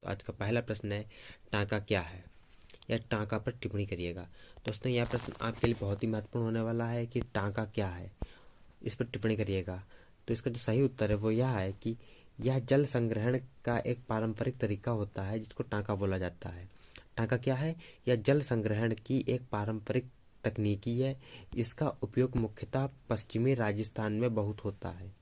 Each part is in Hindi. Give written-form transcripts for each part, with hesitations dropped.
तो आज का पहला प्रश्न है, टांका क्या है, या टांका पर टिप्पणी करिएगा। दोस्तों यह प्रश्न आपके लिए बहुत ही महत्वपूर्ण होने वाला है कि टांका क्या है, इस पर टिप्पणी करिएगा। तो इसका जो सही उत्तर है वो यह है कि यह जल संग्रहण का एक पारंपरिक तरीका होता है जिसको टांका बोला जाता है। टांका क्या है? यह जल संग्रहण की एक पारंपरिक तकनीकी है। इसका उपयोग मुख्यतः पश्चिमी राजस्थान में बहुत होता है।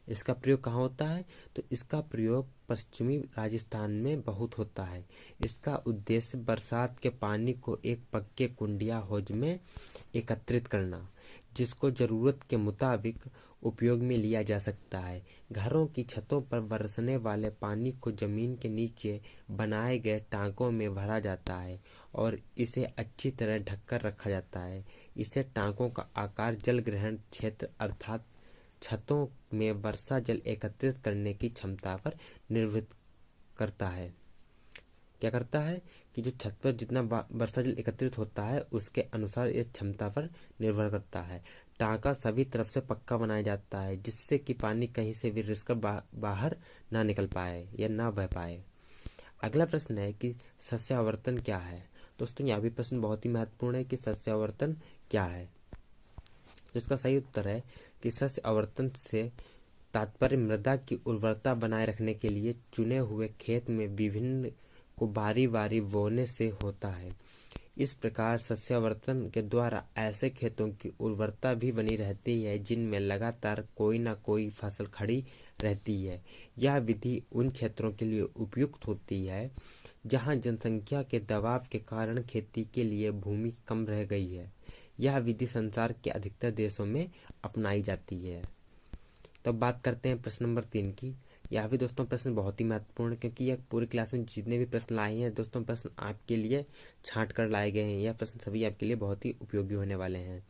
इसका प्रयोग कहाँ होता है? तो इसका प्रयोग पश्चिमी राजस्थान में बहुत होता है। इसका उद्देश्य बरसात के पानी को एक पक्के कुंड या हौज में एकत्रित करना, जिसको जरूरत के मुताबिक उपयोग में लिया जा सकता है। घरों की छतों पर बरसने वाले पानी को जमीन के नीचे बनाए गए टांकों में भरा जाता है और इसे अच्छी तरह ढककर रखा जाता है। इसे टांकों का आकार जल ग्रहण क्षेत्र अर्थात छतों में वर्षा जल एकत्रित करने की क्षमता पर निर्भर करता है। क्या करता है कि जो छत पर जितना वर्षा जल एकत्रित होता है उसके अनुसार इस क्षमता पर निर्भर करता है। टांका सभी तरफ से पक्का बनाया जाता है जिससे कि पानी कहीं से भी रिसकर बाहर ना निकल पाए या ना बह पाए। अगला प्रश्न है कि सस्यावर्तन क्या है। दोस्तों यह भी प्रश्न बहुत ही महत्वपूर्ण है कि सस्यावर्तन क्या है। तो इसका सही उत्तर है कि सस्य आवर्तन से तात्पर्य मृदा की उर्वरता बनाए रखने के लिए चुने हुए खेत में विभिन्न को बारी बारी बोने से होता है। इस प्रकार सस्यावर्तन के द्वारा ऐसे खेतों की उर्वरता भी बनी रहती है जिनमें लगातार कोई ना कोई फसल खड़ी रहती है। यह विधि उन क्षेत्रों के लिए उपयुक्त होती है जहां जनसंख्या के दबाव के कारण खेती के लिए भूमि कम रह गई है। यह विधि संसार के अधिकतर देशों में अपनाई जाती है। तो बात करते हैं प्रश्न नंबर 3 की। यह भी दोस्तों प्रश्न बहुत ही महत्वपूर्ण है क्योंकि यह पूरी क्लास में जितने भी प्रश्न लाए हैं दोस्तों प्रश्न आपके लिए छांट कर लाए गए हैं। यह प्रश्न सभी आपके लिए बहुत ही उपयोगी होने वाले हैं।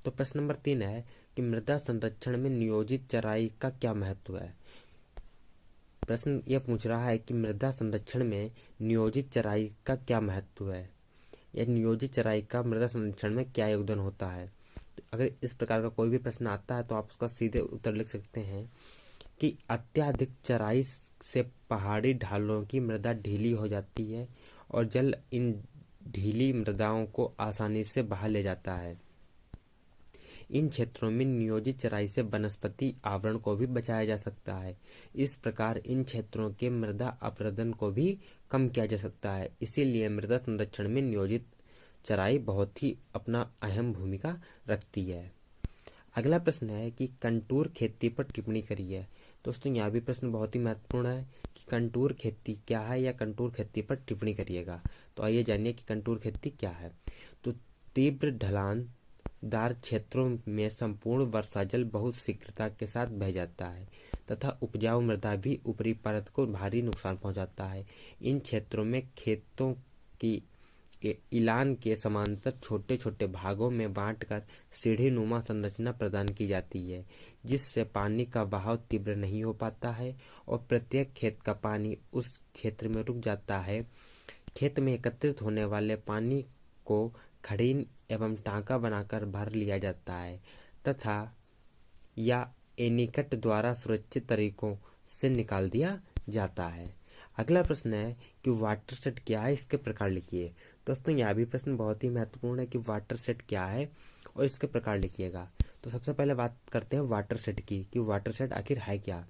तो प्रश्न नंबर 3 है कि मृदा संरक्षण में नियोजित चराई का क्या महत्व है। प्रश्न यह पूछ रहा है कि मृदा संरक्षण में नियोजित चराई का क्या महत्व है, या नियोजित चराई का मृदा संरक्षण में क्या योगदान होता है। तो अगर इस प्रकार का कोई भी प्रश्न आता है तो आप उसका सीधे उत्तर लिख सकते हैं कि अत्यधिक चराई से पहाड़ी ढालों की मृदा ढीली हो जाती है और जल इन ढीली मृदाओं को आसानी से बहा ले जाता है। इन क्षेत्रों में नियोजित चराई से वनस्पति आवरण को भी बचाया जा सकता है। इस प्रकार इन क्षेत्रों के मृदा अपरदन को भी कम किया जा सकता है। इसीलिए मृदा संरक्षण में नियोजित चराई बहुत ही अपना अहम भूमिका रखती है। अगला प्रश्न है कि कंटूर खेती पर टिप्पणी करिए। दोस्तों यह भी प्रश्न बहुत ही महत्वपूर्ण है कि कंटूर खेती क्या है, या कंटूर खेती पर टिप्पणी करिएगा। तो आइए जानिए कि कंटूर खेती क्या है। तो तीव्र ढलान दार क्षेत्रों में संपूर्ण वर्षा जल बहुत शीघ्रता के साथ बह जाता है तथा उपजाऊ मृदा भी ऊपरी परत को भारी नुकसान पहुंचाता है। इन क्षेत्रों में खेतों की इलान के समांतर छोटे छोटे भागों में बांटकर सीढ़ी नुमा संरचना प्रदान की जाती है जिससे पानी का बहाव तीव्र नहीं हो पाता है और प्रत्येक खेत का पानी उस क्षेत्र में रुक जाता है। खेत में एकत्रित होने वाले पानी को खड़ीन एवं टांका बनाकर भर लिया जाता है तथा या एनीकट द्वारा सुरक्षित तरीकों से निकाल दिया जाता है। अगला प्रश्न है कि वाटर सेट क्या है, इसके प्रकार लिखिए। दोस्तों यह भी प्रश्न बहुत ही महत्वपूर्ण है कि वाटर सेट क्या है और इसके प्रकार लिखिएगा। तो सबसे पहले बात करते हैं वाटर सेट की कि वाटर सेट आखिर है क्या।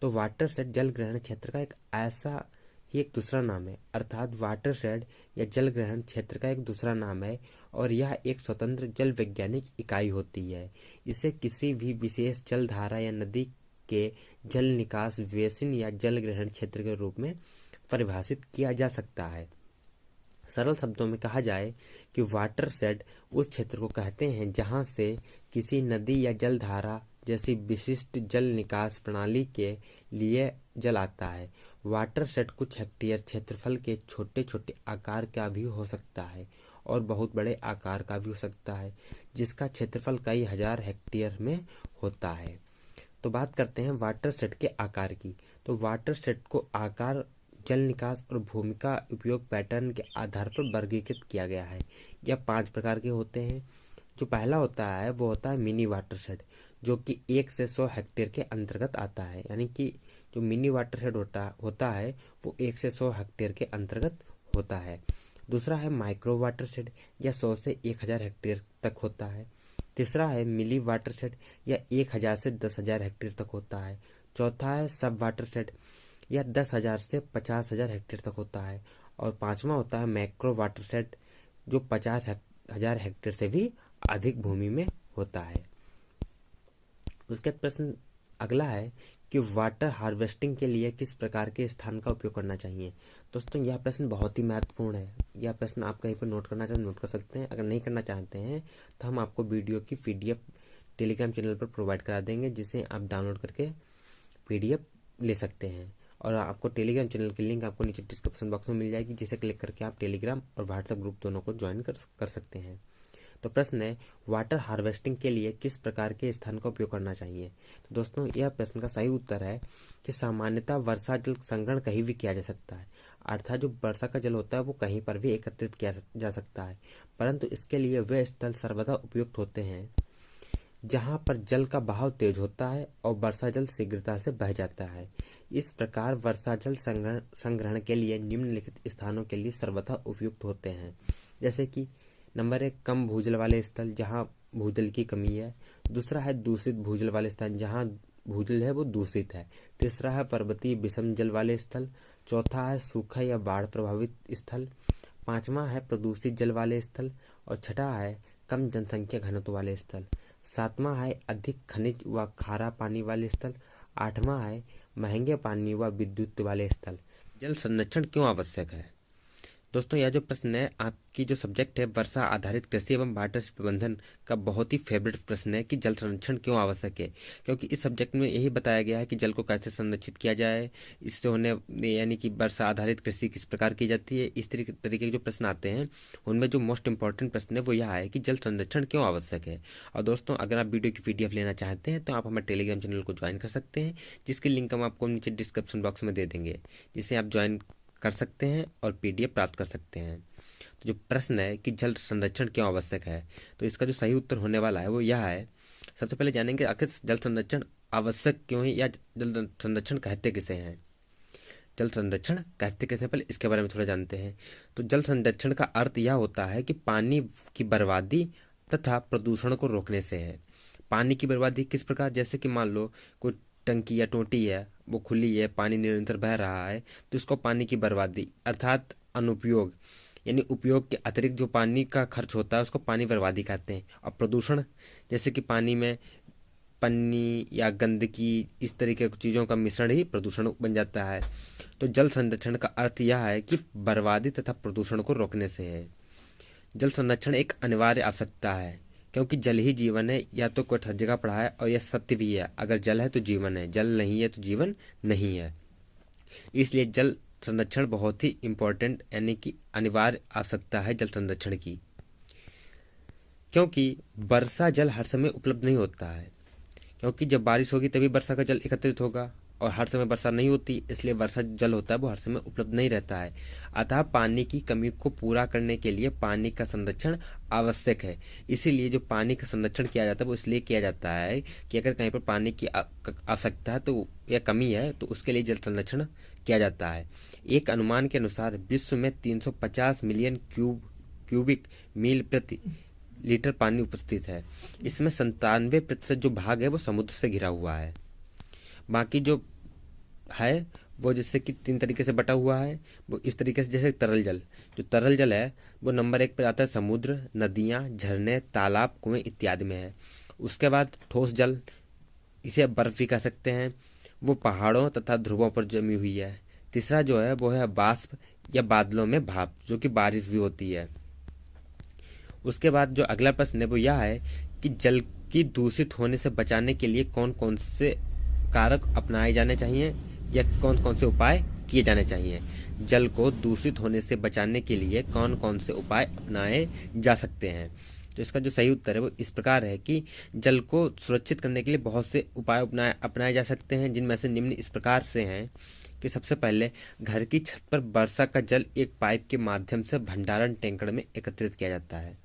तो वाटर सेट जल ग्रहण क्षेत्र का एक ऐसा ही एक दूसरा नाम है, अर्थात वाटर शेड या जल ग्रहण क्षेत्र का एक दूसरा नाम है और यह एक स्वतंत्र जल वैज्ञानिक इकाई होती है। इसे किसी भी विशेष जल धारा या नदी के जल निकास बेसिन या जल ग्रहण क्षेत्र के रूप में परिभाषित किया जा सकता है। सरल शब्दों में कहा जाए कि वाटर शेड उस क्षेत्र को कहते हैं जहां से किसी नदी या जल धारा जैसी विशिष्ट जल निकास प्रणाली के लिए जल आता है। वाटर शेड कुछ हेक्टेयर क्षेत्रफल के छोटे छोटे आकार का भी हो सकता है और बहुत बड़े आकार का भी हो सकता है जिसका क्षेत्रफल कई हजार हेक्टेयर में होता है। तो बात करते हैं वाटर शेड के आकार की। तो वाटर शेड को आकार, जल निकास और भूमिका उपयोग पैटर्न के आधार पर वर्गीकृत किया गया है। यह 5 प्रकार के होते हैं। जो पहला होता है वो होता है मिनी वाटर शेड, जो कि 1 से 100 हेक्टेयर के अंतर्गत आता है। यानी कि जो मिनी वाटरशेड होता है वो 1 से 100 हेक्टेयर के अंतर्गत होता है। दूसरा है माइक्रो वाटरशेड, या 100 से 1000 हेक्टेयर तक होता है। तीसरा है मिली वाटरशेड, या 1000 से 10,000 हेक्टेयर तक होता है। चौथा है सब वाटरशेड, या 10,000 से 50,000 हेक्टेयर तक होता है। और पांचवा होता है मैक्रो वाटरशेड, जो 50,000 हेक्टेयर से भी अधिक भूमि में होता है। उसके प्रश्न अगला है कि वाटर हार्वेस्टिंग के लिए किस प्रकार के स्थान का उपयोग करना चाहिए। दोस्तों यह प्रश्न बहुत ही महत्वपूर्ण है। यह प्रश्न आप कहीं पर नोट करना चाहते हैं नोट कर सकते हैं। अगर नहीं करना चाहते हैं तो हम आपको वीडियो की PDF टेलीग्राम चैनल पर प्रोवाइड करा देंगे, जिसे आप डाउनलोड करके PDF ले सकते हैं। और आपको टेलीग्राम चैनल की लिंक आपको नीचे डिस्क्रिप्शन बॉक्स में मिल जाएगी, जिसे क्लिक करके आप टेलीग्राम और व्हाट्सएप ग्रुप दोनों को ज्वाइन कर सकते हैं। तो प्रश्न है वाटर हार्वेस्टिंग के लिए किस प्रकार के स्थान का उपयोग करना चाहिए। तो दोस्तों यह प्रश्न का सही उत्तर है कि सामान्यतः वर्षा जल संग्रहण कहीं भी किया जा सकता है, अर्थात जो वर्षा का जल होता है वो कहीं पर भी एकत्रित किया जा सकता है, परंतु इसके लिए वे स्थल सर्वदा उपयुक्त होते हैं जहाँ पर जल का बहाव तेज होता है और वर्षा जल शीघ्रता से बह जाता है। इस प्रकार वर्षा जल संग्रहण के लिए निम्नलिखित स्थानों के लिए सर्वथा उपयुक्त होते हैं, जैसे कि नंबर 1 कम भूजल वाले स्थल जहाँ भूजल की कमी है। दूसरा है दूषित भूजल वाले स्थान जहाँ भूजल है वो दूषित है। तीसरा है पर्वतीय विषम जल वाले स्थल। चौथा है सूखा या बाढ़ प्रभावित स्थल। पांचवा है प्रदूषित जल वाले स्थल। और छठा है कम जनसंख्या घनत्व वाले स्थल। सातवां है अधिक खनिज व खारा पानी वाले स्थल। आठवां है महंगे पानी व विद्युत वाले स्थल। जल संरक्षण क्यों आवश्यक है। दोस्तों यह जो प्रश्न है आपकी जो सब्जेक्ट है वर्षा आधारित कृषि एवं वाटर प्रबंधन का बहुत ही फेवरेट प्रश्न है कि जल संरक्षण क्यों आवश्यक है, क्योंकि इस सब्जेक्ट में यही बताया गया है कि जल को कैसे संरक्षित किया जाए, इससे होने यानी कि वर्षा आधारित कृषि किस प्रकार की जाती है। इस तरीके के जो प्रश्न आते हैं उनमें जो मोस्ट इंपॉर्टेंट प्रश्न है वो यह है कि जल संरक्षण क्यों आवश्यक है। और दोस्तों अगर आप वीडियो की PDF लेना चाहते हैं तो आप हमारे टेलीग्राम चैनल को ज्वाइन कर सकते हैं, जिसकी लिंक हम आपको नीचे डिस्क्रिप्शन बॉक्स में दे देंगे, जिसे आप ज्वाइन कर सकते हैं और PDF प्राप्त कर सकते हैं। तो जो प्रश्न है कि जल संरक्षण क्यों आवश्यक है, तो इसका जो सही उत्तर होने वाला है वो यह है। सबसे पहले जानेंगे आखिर जल संरक्षण आवश्यक क्यों है, या जल संरक्षण कहते किसे हैं। जल संरक्षण कहते कैसे, पहले इसके बारे में थोड़ा जानते हैं। तो जल संरक्षण का अर्थ यह होता है कि पानी की बर्बादी तथा प्रदूषण को रोकने से है। पानी की बर्बादी किस प्रकार, जैसे कि मान लो कोई टंकी या टोटी है वो खुली है, पानी निरंतर बह रहा है, तो इसको पानी की बर्बादी अर्थात अनुपयोग यानी उपयोग के अतिरिक्त जो पानी का खर्च होता है उसको पानी बर्बादी कहते हैं। और प्रदूषण जैसे कि पानी में पन्नी या गंदगी इस तरीके की चीज़ों का मिश्रण ही प्रदूषण बन जाता है। तो जल संरक्षण का अर्थ यह है कि बर्बादी तथा प्रदूषण को रोकने से है। जल संरक्षण एक अनिवार्य आवश्यकता है, क्योंकि जल ही जीवन है, या तो कोई जगह पढ़ा है और यह सत्य भी है। अगर जल है तो जीवन है, जल नहीं है तो जीवन नहीं है। इसलिए जल संरक्षण बहुत ही इम्पोर्टेंट यानी कि अनिवार्य आवश्यकता है जल संरक्षण की, क्योंकि वर्षा जल हर समय उपलब्ध नहीं होता है। क्योंकि जब बारिश होगी तभी वर्षा का जल एकत्रित होगा, और हर समय वर्षा नहीं होती, इसलिए वर्षा जल होता है वो हर समय उपलब्ध नहीं रहता है। अतः पानी की कमी को पूरा करने के लिए पानी का संरक्षण आवश्यक है। इसीलिए जो पानी का संरक्षण किया जाता है वो इसलिए किया जाता है कि अगर कहीं पर पानी की आवश्यकता है तो या कमी है तो उसके लिए जल संरक्षण किया जाता है। एक अनुमान के अनुसार विश्व में 350 मिलियन क्यूबिक मील प्रति लीटर पानी उपस्थित है। इसमें 97% जो भाग है वो समुद्र से घिरा हुआ है। बाकी जो है वो जैसे कि 3 तरीके से बटा हुआ है। वो इस तरीके से, जैसे तरल जल, जो तरल जल है वो नंबर 1 पर आता है समुद्र, नदियाँ, झरने, तालाब, कुएं इत्यादि में है। उसके बाद ठोस जल, इसे बर्फ भी कह सकते हैं, वो पहाड़ों तथा ध्रुवों पर जमी हुई है। तीसरा जो है वो है वाष्प या बादलों में भाप, जो कि बारिश भी होती है। उसके बाद जो अगला प्रश्न है वो यह है कि जल की दूषित होने से बचाने के लिए कौन कौन से कारक अपनाए जाने चाहिए या कौन कौन से उपाय किए जाने चाहिए। जल को दूषित होने से बचाने के लिए कौन कौन से उपाय अपनाए जा सकते हैं। तो इसका जो सही उत्तर है वो इस प्रकार है कि जल को सुरक्षित करने के लिए बहुत से उपाय अपनाए जा सकते हैं, जिनमें से निम्न इस प्रकार से हैं कि सबसे पहले घर की छत पर वर्षा का जल एक पाइप के माध्यम से भंडारण टैंकर में एकत्रित किया जाता है।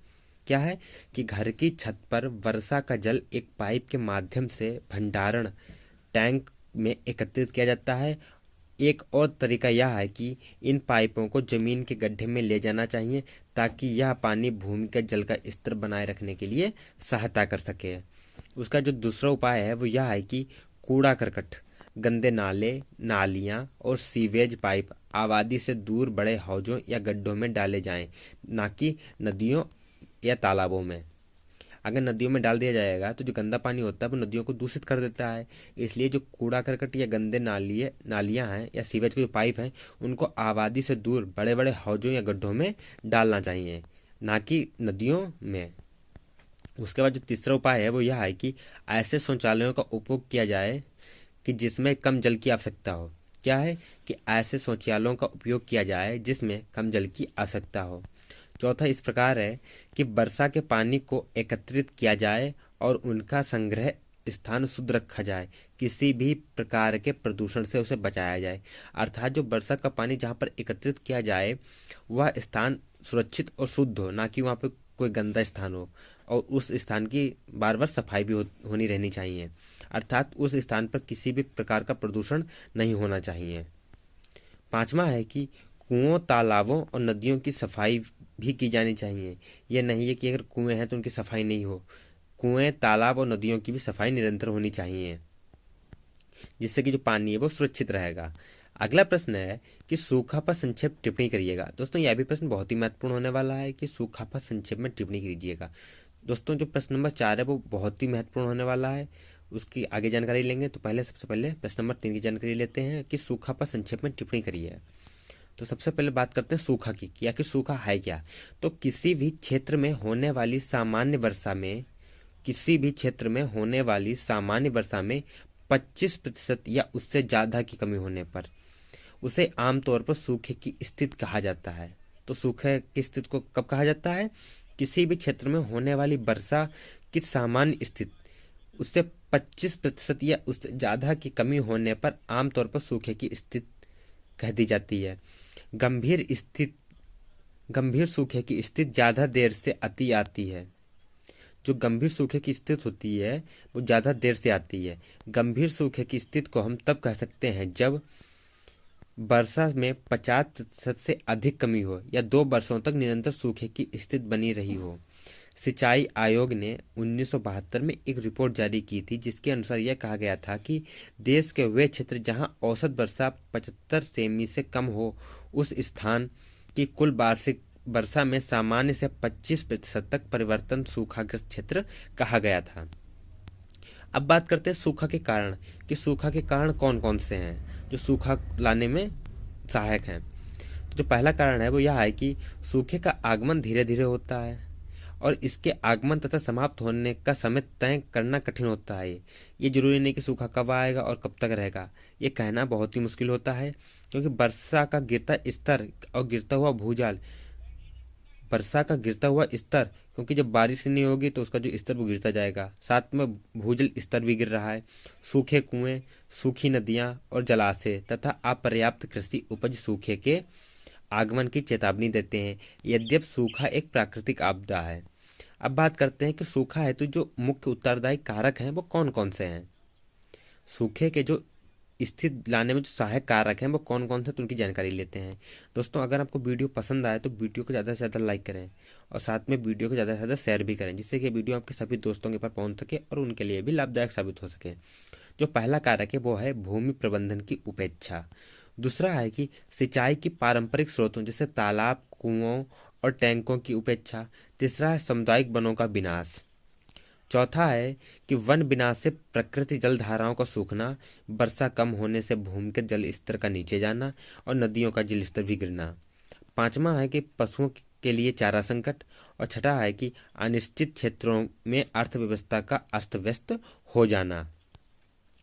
क्या है कि घर की छत पर वर्षा का जल एक पाइप के माध्यम से भंडारण टैंक में एकत्रित किया जाता है। एक और तरीका यह है कि इन पाइपों को जमीन के गड्ढे में ले जाना चाहिए ताकि यह पानी भूमिगत जल का स्तर बनाए रखने के लिए सहायता कर सके। उसका जो दूसरा उपाय है वो यह है कि कूड़ा करकट, गंदे नाले, नालियाँ और सीवेज पाइप आबादी से दूर बड़े हौजों या गड्ढों में डाले जाएं, ना कि नदियों या तालाबों में। अगर नदियों में डाल दिया जाएगा तो जो गंदा पानी होता है वो नदियों को दूषित कर देता है। इसलिए जो कूड़ा करकट या गंदे नालियाँ हैं या सीवेज के जो पाइप हैं उनको आबादी से दूर बड़े बड़े हौजों या गड्ढों में डालना चाहिए, ना कि नदियों में। उसके बाद जो तीसरा उपाय है वो यह है कि ऐसे शौचालयों का उपयोग किया जाए कि जिसमें कम जल की आवश्यकता हो। क्या है कि ऐसे शौचालयों का उपयोग किया जाए जिसमें कम जल की आवश्यकता हो। चौथा इस प्रकार है कि वर्षा के पानी को एकत्रित किया जाए और उनका संग्रह स्थान शुद्ध रखा जाए, किसी भी प्रकार के प्रदूषण से उसे बचाया जाए। अर्थात जो वर्षा का पानी जहाँ पर एकत्रित किया जाए वह स्थान सुरक्षित और शुद्ध हो, ना कि वहाँ पर कोई गंदा स्थान हो, और उस स्थान की बार बार सफाई भी होनी रहनी चाहिए। अर्थात उस स्थान पर किसी भी प्रकार का प्रदूषण नहीं होना चाहिए। पांचवा है कि कुओं, तालाबों और नदियों की सफाई भी की जानी चाहिए। यह नहीं है कि अगर कुएं हैं तो उनकी सफाई नहीं हो। कुएं, तालाब और नदियों की भी सफाई निरंतर होनी चाहिए, जिससे कि जो पानी है वो सुरक्षित रहेगा। अगला प्रश्न है कि सूखा पर संक्षेप टिप्पणी करिएगा। दोस्तों यह भी प्रश्न बहुत ही महत्वपूर्ण होने वाला है कि सूखा पर संक्षेप में टिप्पणी कीजिएगा। दोस्तों जो प्रश्न नंबर 4 है वो बहुत ही महत्वपूर्ण होने वाला है, उसकी आगे जानकारी लेंगे। तो सबसे पहले प्रश्न नंबर 3 की जानकारी लेते हैं कि सूखा पर संक्षेप में टिप्पणी करिए। तो सबसे पहले बात करते हैं सूखा की कि आखिर सूखा है क्या। तो किसी भी क्षेत्र में होने वाली सामान्य वर्षा में 25% या उससे ज़्यादा की कमी होने पर उसे आमतौर पर सूखे की स्थिति कहा जाता है। तो सूखे की स्थिति को कब कहा जाता है? किसी भी क्षेत्र में होने वाली वर्षा की सामान्य स्थिति उससे 25% या उससे ज़्यादा की कमी होने पर आमतौर पर सूखे की स्थिति कह दी जाती है। गंभीर सूखे की स्थिति ज़्यादा देर से अति आती है। जो गंभीर सूखे की स्थिति होती है वो ज़्यादा देर से आती है। गंभीर सूखे की स्थिति को हम तब कह सकते हैं जब वर्षा में 50% से अधिक कमी हो या 2 वर्षों तक निरंतर सूखे की स्थिति बनी रही हो। सिंचाई आयोग ने 1972 में एक रिपोर्ट जारी की थी जिसके अनुसार यह कहा गया था कि देश के वे क्षेत्र जहां औसत वर्षा 75 सेमी से कम हो उस स्थान की कुल वार्षिक वर्षा में सामान्य से 25% तक परिवर्तन सूखाग्रस्त क्षेत्र कहा गया था। अब बात करते हैं सूखा के कारण कि सूखा के कारण कौन कौन से हैं जो सूखा लाने में सहायक हैं। तो जो पहला कारण है वो यह है कि सूखे का आगमन धीरे धीरे होता है और इसके आगमन तथा समाप्त होने का समय तय करना कठिन होता है। ये जरूरी नहीं कि सूखा कब आएगा और कब तक रहेगा, ये कहना बहुत ही मुश्किल होता है, क्योंकि वर्षा का गिरता स्तर और गिरता हुआ भूजल क्योंकि जब बारिश नहीं होगी तो उसका जो स्तर वो गिरता जाएगा, साथ में भूजल स्तर भी गिर रहा है। सूखे कुएं, सूखी नदियां और जलाशय तथा अपर्याप्त कृषि उपज सूखे के आगमन की चेतावनी देते हैं, यद्यपि सूखा एक प्राकृतिक आपदा है। अब बात करते हैं कि सूखा हेतु जो मुख्य उत्तरदायी कारक हैं वो कौन कौन से हैं। सूखे के जो स्थिति लाने में जो सहायक कारक हैं वो कौन कौन से, तो उनकी जानकारी लेते हैं। दोस्तों अगर आपको वीडियो पसंद आए तो वीडियो को ज़्यादा से ज़्यादा लाइक करें और साथ में वीडियो को ज़्यादा से ज़्यादा शेयर भी करें, जिससे कि वीडियो आपके सभी दोस्तों के पास पहुंच सके और उनके लिए भी लाभदायक साबित हो सके। जो पहला कारक है वो है भूमि प्रबंधन की उपेक्षा। दूसरा है कि सिंचाई की पारंपरिक स्रोतों जैसे तालाब, कुओं और टैंकों की उपेक्षा। तीसरा है सामुदायिक वनों का विनाश। चौथा है कि वन विनाश से प्रकृति जल धाराओं का सूखना, वर्षा कम होने से भूमिगत जल स्तर का नीचे जाना और नदियों का जल स्तर भी गिरना। पांचवा है कि पशुओं के लिए चारा संकट और छठा है कि अनिश्चित क्षेत्रों में अर्थव्यवस्था का अस्त व्यस्त हो जाना।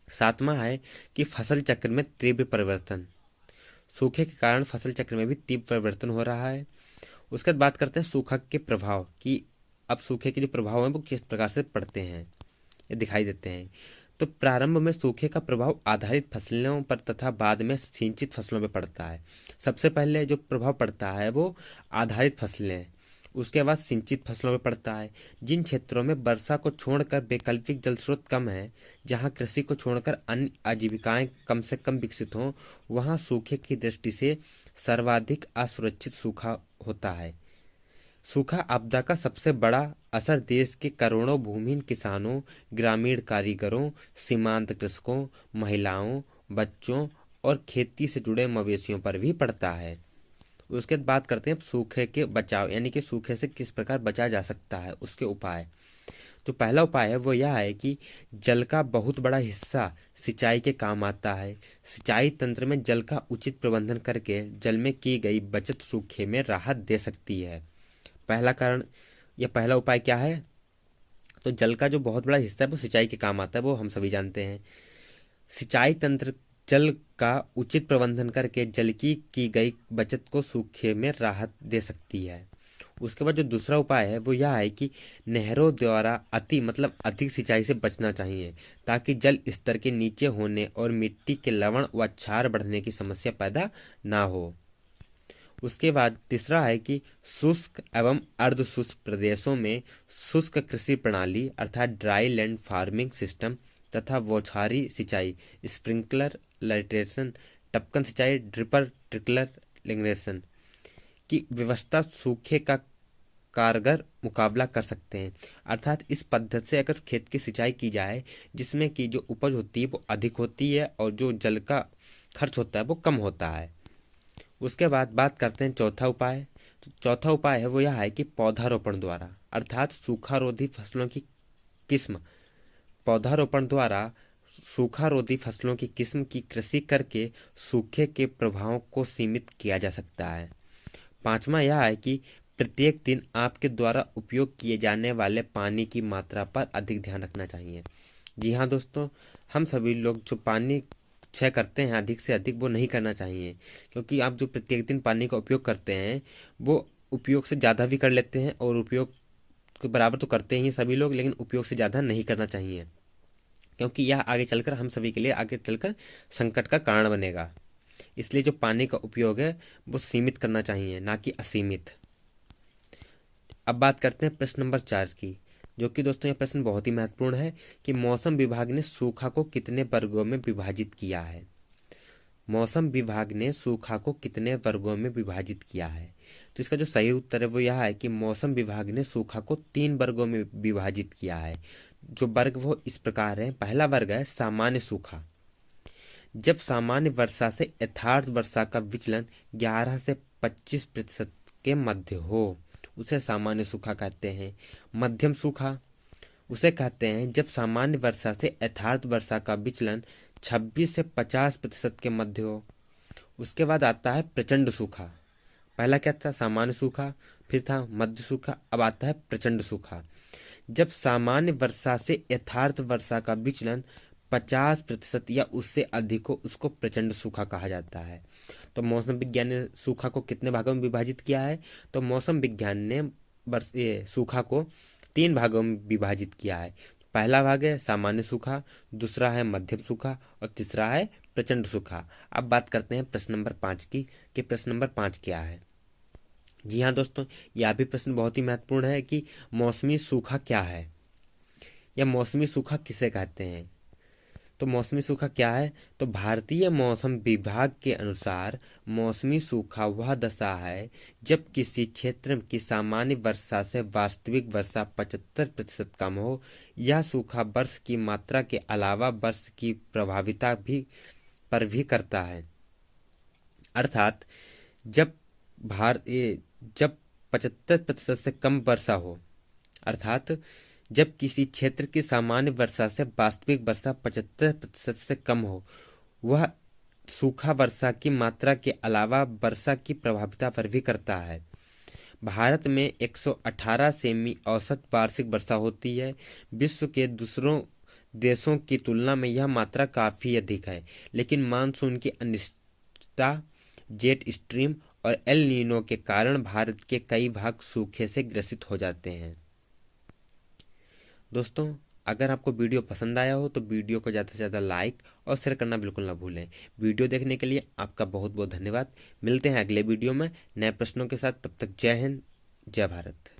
सातवां है कि फसल चक्र में तीव्र परिवर्तन। सूखे के कारण फसल चक्र में भी तीव्र परिवर्तन हो रहा है। उसके बाद बात करते हैं सूखा के प्रभाव कि अब सूखे के जो प्रभाव हैं वो किस प्रकार से पड़ते हैं या दिखाई देते हैं। तो प्रारंभ में सूखे का प्रभाव आधारित फसलों पर तथा बाद में सिंचित फसलों पर पड़ता है। सबसे पहले जो प्रभाव पड़ता है वो आधारित फसलें उसके बाद सिंचित फसलों में पड़ता है। जिन क्षेत्रों में वर्षा को छोड़कर वैकल्पिक जल स्रोत कम है, जहाँ कृषि को छोड़कर अन्य आजीविकाएं कम से कम विकसित हों, वहाँ सूखे की दृष्टि से सर्वाधिक असुरक्षित सूखा होता है। सूखा आपदा का सबसे बड़ा असर देश के करोड़ों भूमिहीन किसानों, ग्रामीण कारीगरों, सीमांत कृषकों, महिलाओं, बच्चों और खेती से जुड़े मवेशियों पर भी पड़ता है। उसके बाद बात करते हैं सूखे के बचाव, यानी कि सूखे से किस प्रकार बचा जा सकता है, उसके उपाय। जो पहला उपाय है वो यह है कि जल का बहुत बड़ा हिस्सा सिंचाई के काम आता है। सिंचाई तंत्र में जल का उचित प्रबंधन करके जल में की गई बचत सूखे में राहत दे सकती है। पहला कारण या पहला उपाय क्या है? तो जल का जो बहुत बड़ा हिस्सा है वो सिंचाई के काम आता है, वो हम सभी जानते हैं। सिंचाई तंत्र जल का उचित प्रबंधन करके जल की गई बचत को सूखे में राहत दे सकती है। उसके बाद जो दूसरा उपाय है वो यह है कि नहरों द्वारा अधिक सिंचाई से बचना चाहिए, ताकि जल स्तर के नीचे होने और मिट्टी के लवण व क्षार बढ़ने की समस्या पैदा ना हो। उसके बाद तीसरा है कि शुष्क एवं अर्ध शुष्क प्रदेशों में शुष्क कृषि प्रणाली अर्थात ड्राई लैंड फार्मिंग सिस्टम तथा बौछारी सिंचाई, स्प्रिंकलर इरिगेशन, टपकन सिंचाई, ड्रिपर ट्रिकलर इरिगेशन की व्यवस्था सूखे का कारगर मुकाबला कर सकते हैं। अर्थात इस पद्धति से अगर खेत की सिंचाई की जाए जिसमें कि जो उपज होती है वो अधिक होती है और जो जल का खर्च होता है वो कम होता है। उसके बाद बात करते हैं चौथा उपाय। तो चौथा उपाय है वो यह है कि पौधारोपण द्वारा अर्थात सूखारोधी फसलों की किस्म पौधारोपण द्वारा सूखारोधी फसलों की किस्म की कृषि करके सूखे के प्रभावों को सीमित किया जा सकता है। पांचवा यह है कि प्रत्येक दिन आपके द्वारा उपयोग किए जाने वाले पानी की मात्रा पर अधिक ध्यान रखना चाहिए। जी हाँ दोस्तों, हम सभी लोग जो पानी क्षय करते हैं अधिक से अधिक, वो नहीं करना चाहिए, क्योंकि आप जो प्रत्येक दिन पानी का उपयोग करते हैं वो उपयोग से ज़्यादा भी कर लेते हैं और उपयोग के बराबर तो करते ही सभी लोग, लेकिन उपयोग से ज़्यादा नहीं करना चाहिए, क्योंकि यह आगे चलकर हम सभी के लिए आगे चलकर संकट का कारण बनेगा। इसलिए जो पानी का उपयोग है वो सीमित करना चाहिए, ना कि असीमित। अब बात करते हैं प्रश्न नंबर 4 की, जो कि दोस्तों यह प्रश्न बहुत ही महत्वपूर्ण है कि मौसम विभाग ने सूखा को कितने वर्गों में विभाजित किया है। मौसम विभाग ने सूखा को कितने वर्गों में विभाजित किया है? तो इसका जो सही उत्तर है वो यह है कि मौसम विभाग ने सूखा को 3 वर्गों में विभाजित किया है। जो वर्ग वो इस प्रकार है। पहला वर्ग है सामान्य सूखा। जब सामान्य वर्षा से यथार्थ वर्षा का विचलन 11 से 25% के मध्य हो, उसे सामान्य सूखा कहते हैं। मध्यम सूखा उसे कहते हैं जब सामान्य वर्षा से यथार्थ वर्षा का विचलन 26 से 50% के मध्य हो। उसके बाद आता है प्रचंड सूखा। पहला क्या था? सामान्य सूखा, फिर था मध्य सूखा, अब आता है प्रचंड सूखा। जब सामान्य वर्षा से यथार्थ वर्षा का विचलन 50% या उससे अधिक हो, उसको प्रचंड सूखा कहा जाता है। तो मौसम विज्ञान ने सूखा को कितने भागों में विभाजित किया है? तो मौसम विज्ञान ने सूखा को 3 भागों में विभाजित किया है। पहला भाग है सामान्य सूखा, दूसरा है मध्यम सूखा और तीसरा है प्रचंड सूखा। अब बात करते हैं प्रश्न नंबर 5 की कि प्रश्न नंबर 5 क्या है। जी हाँ दोस्तों, यह भी प्रश्न बहुत ही महत्वपूर्ण है कि मौसमी सूखा क्या है या मौसमी सूखा किसे कहते हैं। तो मौसमी सूखा क्या है? तो भारतीय मौसम विभाग के अनुसार मौसमी सूखा वह दशा है जब किसी क्षेत्र की सामान्य वर्षा से वास्तविक वर्षा 75% कम हो। यह सूखा वर्ष की मात्रा के अलावा वर्ष की प्रभाविता पर भी करता है। अर्थात जब 75% से कम वर्षा हो, अर्थात जब किसी क्षेत्र की सामान्य वर्षा से वास्तविक वर्षा 75% से कम हो, वह सूखा वर्षा की मात्रा के अलावा वर्षा की प्रभाविता पर भी करता है। भारत में 118 सेमी औसत वार्षिक वर्षा होती है। विश्व के दूसरों देशों की तुलना में यह मात्रा काफ़ी अधिक है, लेकिन मानसून की अनिश्चितता, जेट स्ट्रीम और एल नीनो के कारण भारत के कई भाग सूखे से ग्रसित हो जाते हैं। दोस्तों, अगर आपको वीडियो पसंद आया हो तो वीडियो को ज़्यादा से ज़्यादा लाइक और शेयर करना बिल्कुल ना भूलें। वीडियो देखने के लिए आपका बहुत बहुत धन्यवाद। मिलते हैं अगले वीडियो में नए प्रश्नों के साथ। तब तक जय हिंद, जय भारत।